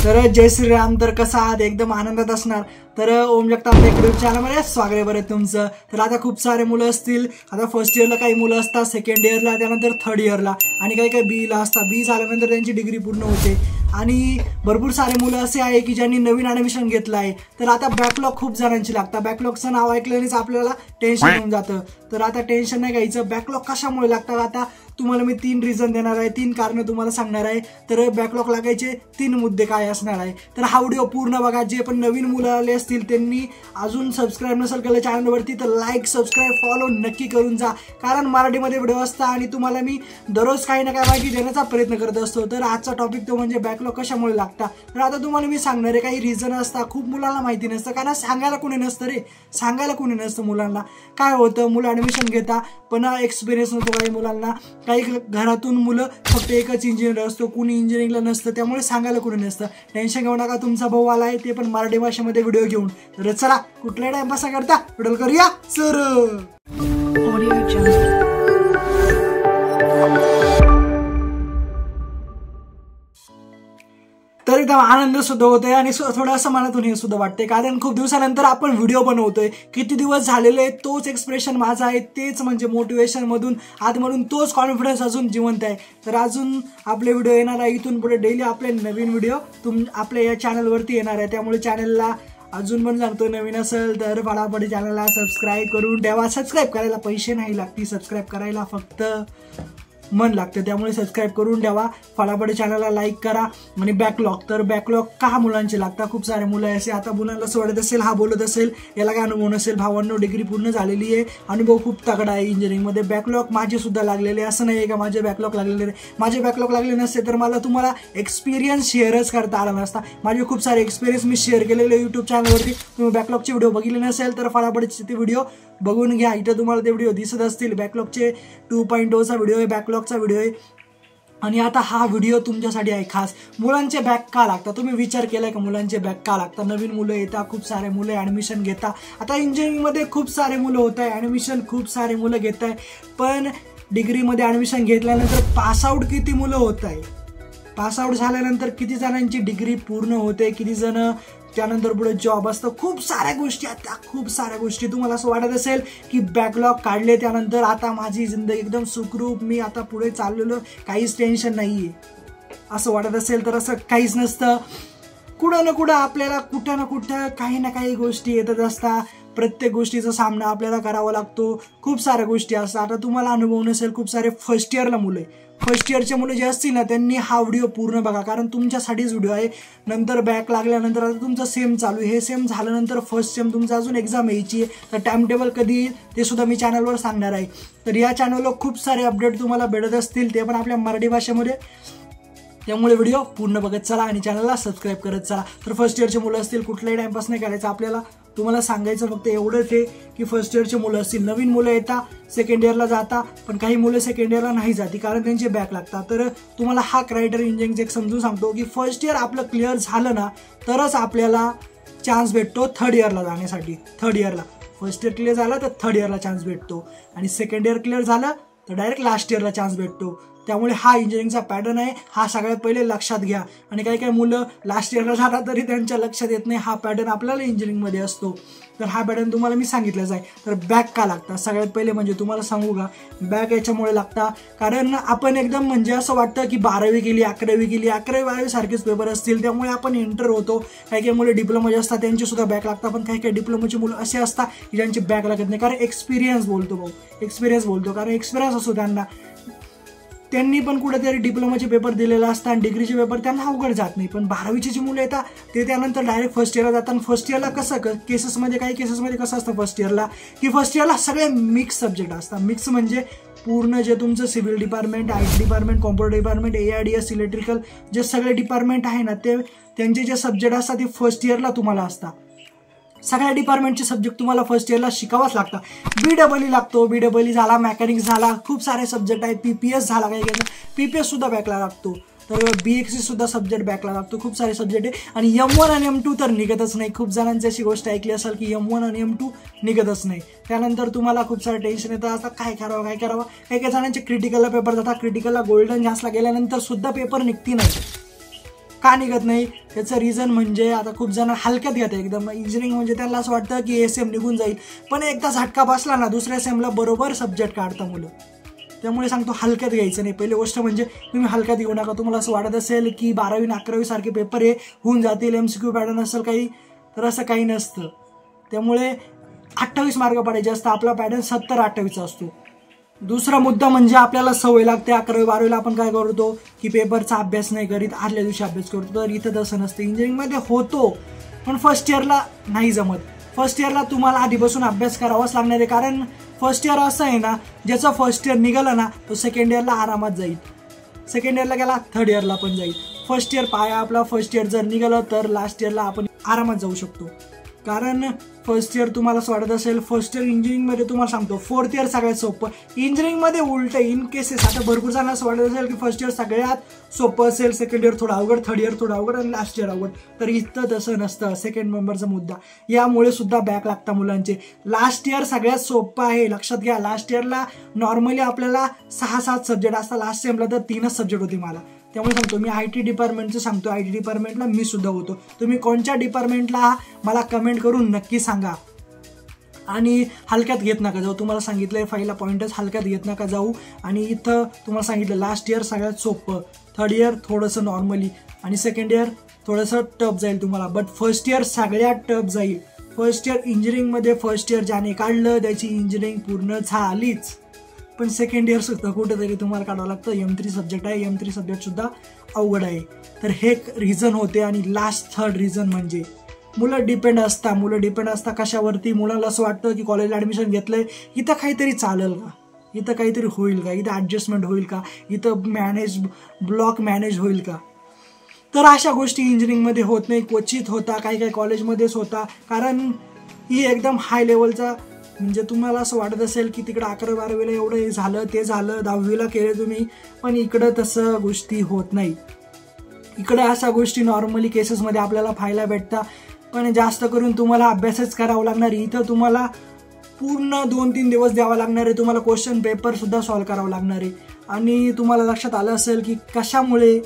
तर जय श्रीराम. तर कसा आहात? एकदम आनंदात असणार. तर ओम जगताप युट्यूब चॅनलमध्ये स्वागत आहे बरं तुमचं. तर आता खूप सारे मुलं असतील. आता फर्स्ट इयरला काही मुलं असतात, सेकंड इयरला, त्यानंतर थर्ड इयरला आणि काही बीला असतात. बी झाल्यानंतर त्यांची डिग्री पूर्ण होते आणि भरपूर सारे मुलं असे आहे की ज्यांनी नवीन ॲडमिशन घेतलं आहे. तर आता बॅकलॉग खूप जणांची लागतं. बॅकलॉगचं नाव ऐकल्यानेच आपल्याला टेन्शन येऊन जातं. तर आता टेन्शन नाही घ्यायचं. बॅकलॉग कशामुळे लागतात आता तुम्हाला मी 3 रिझन देणार आहे, 3 कारणं तुम्हाला सांगणार आहे. तर बॅकलॉग लागायचे 3 मुद्दे काय असणार आहे. तर हा व्हिडिओ पूर्ण बघा. जे पण नवीन मुलं आले असतील त्यांनी अजून सबस्क्राईब नसेल केलं चॅनलवरती तर लाईक, सबस्क्राईब, फॉलो नक्की करून जा. कारण मराठीमध्ये व्हिडिओ असतात आणि तुम्हाला मी दररोज काही ना काही माहिती देण्याचा प्रयत्न करत असतो. तर आजचा टॉपिक तो म्हणजे बॅकलॉग कशामुळे लागतात. तर आता तुम्हाला मी सांगणार आहे. काही रिझन असतात, खूप मुलांना माहिती नसतं कारण सांगायला कोणी नसतं रे. सांगायला कोणी नसतं मुलांना. काय होतं, मुलं ॲडमिशन घेता पण एक्सपिरियन्स नसतो काही मुलांना. काही घरातून मुलं फक्त एकच इंजिनियर असतो, कुणी इंजिनिअरिंगला नसतं, त्यामुळे सांगायला कोणी नसतं. टेन्शन घेऊ नका, तुमचा भाऊ आला आहे ते पण मराठी भाषेमध्ये व्हिडिओ घेऊन. तर चला कुठल्या टाइमपास करता व्हिडिओ करूया सर. तर एकदम आनंद सुद्धा होतोय आणि थोडंसं मनातून हे सुद्धा वाटतंय कारण खूप दिवसानंतर आपण व्हिडिओ बनवतोय. किती दिवस झालेले तोच एक्सप्रेशन माझा आहे, तेच म्हणजे मोटिवेशन मधून आतमधून तोच कॉन्फिडन्स अजून जिवंत आहे. तर अजून आपले व्हिडिओ येणार आहे. इथून पुढे डेली आपले नवीन व्हिडिओ आपल्या या चॅनलवरती येणार आहे. त्यामुळे चॅनलला अजून पण सांगतो, नवीन असेल तर फटाफट चॅनलला सबस्क्राईब करून ठेवा. सबस्क्राईब करायला पैसे नाही लागते, सबस्क्राईब करायला फक्त मन लागतं. त्यामुळे सबस्क्राईब करून ठेवा. फटाफट चॅनलला लाईक करा. आणि बॅकलॉग, तर बॅकलॉग का मुलांचे लागतात. खूप सारे मुलं असे आता मुलांना असं वाटत असेल हा बोलत असेल याला काय अनुभव नसेल. भावांनो डिग्री पूर्ण झालेली आहे, अनुभव खूप तगडा आहे इंजिनिअरिंगमध्ये. बॅकलॉग माझे सुद्धा लागलेले, असं नाही आहे का माझे बॅकलॉग लागलेले. माझे बॅकलॉग लागले नसते तर मला तुम्हाला एक्सपिरियन्स शेअरच करता आला नसता. माझे खूप सारे एक्सपिरियन्स मी शेअर केलेले यूट्यूब चॅनलवरती. तुम्ही बॅकलॉगचे व्हिडिओ बघितले नसेल तर फटाफट ते व्हिडिओ बघून घ्या. इथं तुम्हाला ते व्हिडिओ दिसत असतील. बॅकलॉगचे 2.0चा व्हिडिओ आहे, बॅकलॉगचा व्हिडिओ आहे. आणि आता हा व्हिडिओ तुमच्यासाठी आहे खास. मुलांचे बॅक का लागतात तुम्ही विचार केलाय का? मुलांचे बॅक का लागतात? नवीन मुलं येतात, खूप सारे मुलं ॲडमिशन घेतात. आता इंजिनिअरिंगमध्ये खूप सारे मुलं होत आहे ॲडमिशन, खूप सारे मुलं घेत आहे. पण डिग्रीमध्ये ॲडमिशन घेतल्यानंतर पासआउट किती मुलं होत आहे? पासआउट झाल्यानंतर किती जणांची डिग्री पूर्ण होते, किती जण त्यानंतर पुढे जॉब असतं. खूप साऱ्या गोष्टी आहेत त्या, खूप साऱ्या गोष्टी. तुम्हाला असं वाटत असेल की बॅकलॉग काढले त्यानंतर आता माझी जिंदगी एकदम सुखरूप, मी आता पुढे चाललेलो, काहीच टेन्शन नाहीये असं वाटत असेल तर असं काहीच नसतं. कुठं ना कुठं आपल्याला कुठं ना कुठं काही ना काही गोष्टी येतच असतात. प्रत्येक गोष्टीचा सामना आपल्याला करावा लागतो. खूप साऱ्या गोष्टी असतात. आता तुम्हाला अनुभव नसेल, खूप सारे फर्स्ट इयरला मुलं आहे. फर्स्ट इयरचे मुलं जे असतील ना त्यांनी हा व्हिडिओ पूर्ण बघा कारण तुमच्यासाठीच व्हिडिओ आहे. नंतर बॅक लागल्यानंतर आता तुमचं सेम चालू आहे. हे सेम झाल्यानंतर फर्स्ट सेम तुमचं अजून एक्झाम यायची आहे. तर टाइम टेबल कधी ते सुद्धा मी चॅनलवर सांगणार आहे. तर या चॅनलवर खूप सारे अपडेट तुम्हाला भेटत असतील, ते पण आपल्या मराठी भाषेमध्ये. त्यामुळे व्हिडिओ पूर्ण बघत चला आणि चॅनलला सबस्क्राईब करत चला. तर फर्स्ट इयरचे मुलं असतील, कुठलाही टाइमपास नाही करायचं आपल्याला. तुम्हाला सांगायचं फक्त एवढंच आहे की फर्स्ट इयरचे मुलं असतील, नवीन मुलं येतात, सेकंड इयरला जाता, पण काही मुलं सेकंड इयरला नाही जाती कारण त्यांचे बॅक लागतात. तर तुम्हाला हा क्रायटेरिया इंजिनिअरिंगचं एक समजून सांगतो की फर्स्ट इयर आपलं क्लिअर झालं ना तरच आपल्याला चान्स भेटतो थर्ड इयरला जाण्यासाठी. थर्ड इयरला फर्स्ट इयर क्लिअर झालं तर थर्ड इयरला चान्स भेटतो आणि सेकंड इयर क्लिअर झालं तर डायरेक्ट लास्ट इयरला चान्स भेटतो. त्यामुळे हा इंजिनिअरिंगचा पॅटर्न आहे, हा सगळ्यात पहिले लक्षात घ्या. आणि काही काही मुलं लास्ट इयरला जातात तरी त्यांच्या लक्षात येत नाही. हा पॅटर्न आपल्याला इंजिनिअरिंगमध्ये असतो. तर हा पॅटर्न तुम्हाला मी सांगितलंच आहे. तर बॅक का लागतात सगळ्यात पहिले म्हणजे तुम्हाला सांगू का, बॅक याच्यामुळे लागतात कारण आपण एकदम म्हणजे असं वाटतं की 12वी केली, 11वी केली, 11वी 12वी सारखेच पेपर असतील त्यामुळे आपण एंटर होतो. काही काही मुलं डिप्लोमा जे असतात त्यांचे सुद्धा बॅक लागतात. पण काही काही डिप्लोमाचे मुलं असे असतात की ज्यांची बॅक लागत नाही कारण एक्सपिरियन्स बोलतो भाऊ, एक्सपिरियन्स बोलतो. कारण एक्सपिरियन्स असतो त्यांनी पण कुठेतरी डिप्लोमाचे पेपर दिलेला असतात आणि डिग्रीचे पेपर त्यांना अवघड जात नाही. पण 12वीचे जे मुलं येतात ते त्यानंतर डायरेक्ट फर्स्ट इयरला जातात. आणि फर्स्ट इयरला कसं केसेसमध्ये काही केसेसमध्ये कसं असतं फर्स्ट इयरला की फर्स्ट इयरला सगळे मिक्स सब्जेक्ट असतात. मिक्स म्हणजे पूर्ण जे तुमचं civil department, IT department, computer department, AIDS, electrical जे सगळे डिपार्टमेंट आहे ना ते त्यांचे जे सब्जेक्ट असतात ते फर्स्ट इयरला तुम्हाला असतात. सगळ्या डिपार्टमेंटचे सब्जेक्ट तुम्हाला फर्स्ट इयरला शिकावाच लागतं. BEE लागतो, BEE झाला, मेकॅनिक्स झाला, खूप सारे सब्जेक्ट आहेत. PPS झाला, काही PPS सुद्धा बॅकला लागतो. तर BXC सुद्धा सब्जेक्ट बॅकला लागतो. खूप सारे सब्जेक्ट आहे आणि M1 आणि M2 तर निघतच नाही. खूप जणांची अशी गोष्ट ऐकली असेल की M1 आणि M2 निघतच नाही. त्यानंतर तुम्हाला खूप सारं टेन्शन येतं, आता काय करावं. काही काही जणांचे क्रिटिकलला पेपर जातात. क्रिटिकलला गोल्डन चान्सला गेल्यानंतर सुद्धा पेपर निघती नाही. का निघत नाही? त्याचं रिझन म्हणजे आता खूप जण हलक्यात घेतात एकदम. इंजिनिअरिंग म्हणजे त्यांना असं वाटतं की ASM निघून जाईल, पण एकदा झटका बसला ना दुसऱ्या सेमला बरोबर सब्जेक्ट काढता मुलं. त्यामुळे सांगतो हलक्यात घ्यायचं नाही. पहिली गोष्ट म्हणजे तुम्ही हलक्यात घेऊ नका. तुम्हाला असं वाटत असेल की 12वी आणि 11वी सारखे पेपर हे होऊन जातील, MCQ पॅटर्न असेल काही, तर असं काही नसतं. त्यामुळे 28 मार्क पडायचे असतं, आपला पॅटर्न 70-28 असतो. दुसरा मुद्दा म्हणजे आपल्याला सवय लागते. 11वी-12वीला आपण काय करतो की पेपरचा अभ्यास नाही करीत, आदल्या दिवशी अभ्यास करतो. तर इथं तसं नसतं. इंजिनिअरिंगमध्ये होतो, पण फर्स्ट इयरला नाही जमत. फर्स्ट इयरला तुम्हाला आधीपासून अभ्यास करावाच लागणार आहे. कारण फर्स्ट इयर असं आहे ना, ज्याचं फर्स्ट इयर निघालं ना तो सेकंड इयरला आरामात जाईल. सेकंड इयरला गेला थर्ड इयरला पण जाईल. फर्स्ट इयर पाया आपला. फर्स्ट इयर जर निघालं तर लास्ट इयरला आपण आरामात जाऊ शकतो. कारण फर्स्ट इयर तुम्हाला असं वाटत असेल, फर्स्ट इयर इंजिनिअरिंगमध्ये तुम्हाला सांगतो फोर्थ इयर सगळ्यात सोपं. इंजिनिअरिंगमध्ये उलटं इन केसेस. आता भरपूर जणांना असं वाटत असेल की फर्स्ट इयर सगळ्यात सोपं असेल, सेकंड इयर थोडं अवघड, थर्ड इयर थोडं अवघड आणि लास्ट इयर अवघड. तर इथं तसं नसतं. सेकंड नंबरचा मुद्दा, यामुळे सुद्धा बॅक लागतात मुलांचे. लास्ट इयर सगळ्यात सोपं आहे, लक्षात घ्या. लास्ट इयरला नॉर्मली आपल्याला 6-7 सब्जेक्ट असतात. लास्ट सेमला तर 3च सब्जेक्ट होते मला. त्यामुळे सांगतो मी IT डिपार्टमेंटचं सांगतो. IT डिपार्टमेंटला मी सुद्धा होतो. तुम्ही कोणत्या डिपार्टमेंटला मला कमेंट करून नक्की सांगा. आणि हलक्यात घेत नका जाऊ. तुम्हाला सांगितलंय पहिला पॉईंटच, हलक्यात घेत नका जाऊ. आणि इथं तुम्हाला सांगितलं लास्ट इयर सगळ्यात सोपं, थर्ड इयर थोडंसं नॉर्मली आणि सेकंड इयर थोडंसं टफ जाईल तुम्हाला. बट फर्स्ट इयर सगळ्यात टफ जाईल. फर्स्ट इयर इंजिनिअरिंगमध्ये फर्स्ट इयर ज्याने काढलं त्याची इंजिनिअरिंग पूर्ण झालीच. पण सेकंड इयर सुद्धा कुठेतरी तुम्हाला काढावं लागतं. M3 सब्जेक्ट आहे, M3 सब्जेक्ट सुद्धा अवघड आहे. तर हे एक रिझन होते. आणि लास्ट थर्ड रिझन म्हणजे मुलं डिपेंड असतात कशावरती. मुलाला असं वाटतं की कॉलेजला ॲडमिशन घेतलंय, इथं काहीतरी चालेल का, इथं काहीतरी होईल का, इथं ॲडजस्टमेंट होईल का, इथं ब्लॉक मॅनेज होईल का. तर अशा गोष्टी इंजिनिअरिंगमध्ये होत नाही, क्वचित होता, काही कॉलेजमध्येच होता. कारण ही एकदम हाय लेवलचा, म्हणजे तुम्हाला असं वाटत असेल की तिकडं 11वी-12वीला एवढं झालं ते झालं, 10वीला केलं तुम्ही, पण इकडं तसं गोष्टी होत नाही. इकडे अशा गोष्टी नॉर्मली केसेसमध्ये आपल्याला पाहायला भेटतात. पण जास्त करून तुम्हाला अभ्यासच करावा लागणार. इथं तुम्हाला पूर्ण 2-3 दिवस द्यावा लागणार आहे. तुम्हाला क्वेश्चन पेपर सुद्धा सॉल्व्ह करावं लागणार आहे. आणि तुम्हाला लक्षात आलं असेल की कशामुळे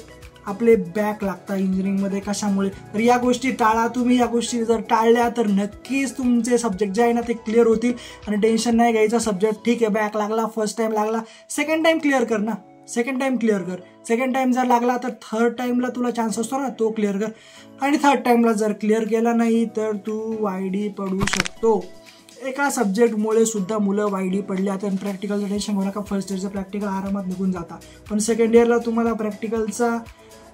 आपले बॅक लागतात इंजिनिअरिंगमध्ये, कशामुळे. तर या गोष्टी टाळा तुम्ही. या गोष्टी जर टाळल्या तर नक्कीच तुमचे सब्जेक्ट जे आहे ना ते क्लिअर होतील. आणि टेन्शन नाही घ्यायचं. सब्जेक्ट ठीक आहे, बॅक लागला, फर्स्ट टाइम लागला, सेकंड टाइम क्लिअर कर ना. सेकंड टाइम जर लागला तर थर्ड टाइमला तुला चान्स असतो ना, तो क्लिअर कर. आणि थर्ड टाइमला जर क्लिअर केला नाही तर तू YD पडू शकतो. एका सब्जेक्टमुळे सुद्धा मुलं YD पडले. आता प्रॅक्टिकलचं टेन्शन घेऊ नका. फर्स्ट इयरचं प्रॅक्टिकल आरामात निघून जाता. पण सेकंड इयरला तुम्हाला प्रॅक्टिकलचा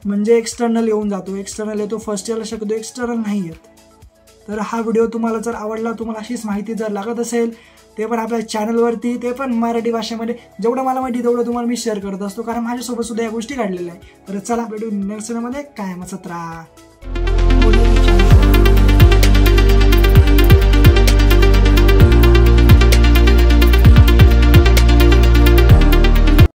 म्हणजे एक्सटर्नल येऊन जातो. एक्सटर्नल येतो, फर्स्ट इयरला शक्यतो एक्सटर्नल नाही येत. तर हा व्हिडिओ तुम्हाला जर आवडला, तुम्हाला अशीच माहिती जर लागत असेल, ते पण आपल्या चॅनलवरती, ते पण मराठी भाषेमध्ये, जेवढं मला माहिती तेवढं तुम्हाला मी शेअर करत असतो. कारण माझ्यासोबत सुद्धा या गोष्टी घडलेल्या आहे. तर चला भेटू नेक्स्ट व्हिडिओमध्ये. कायमच राहा.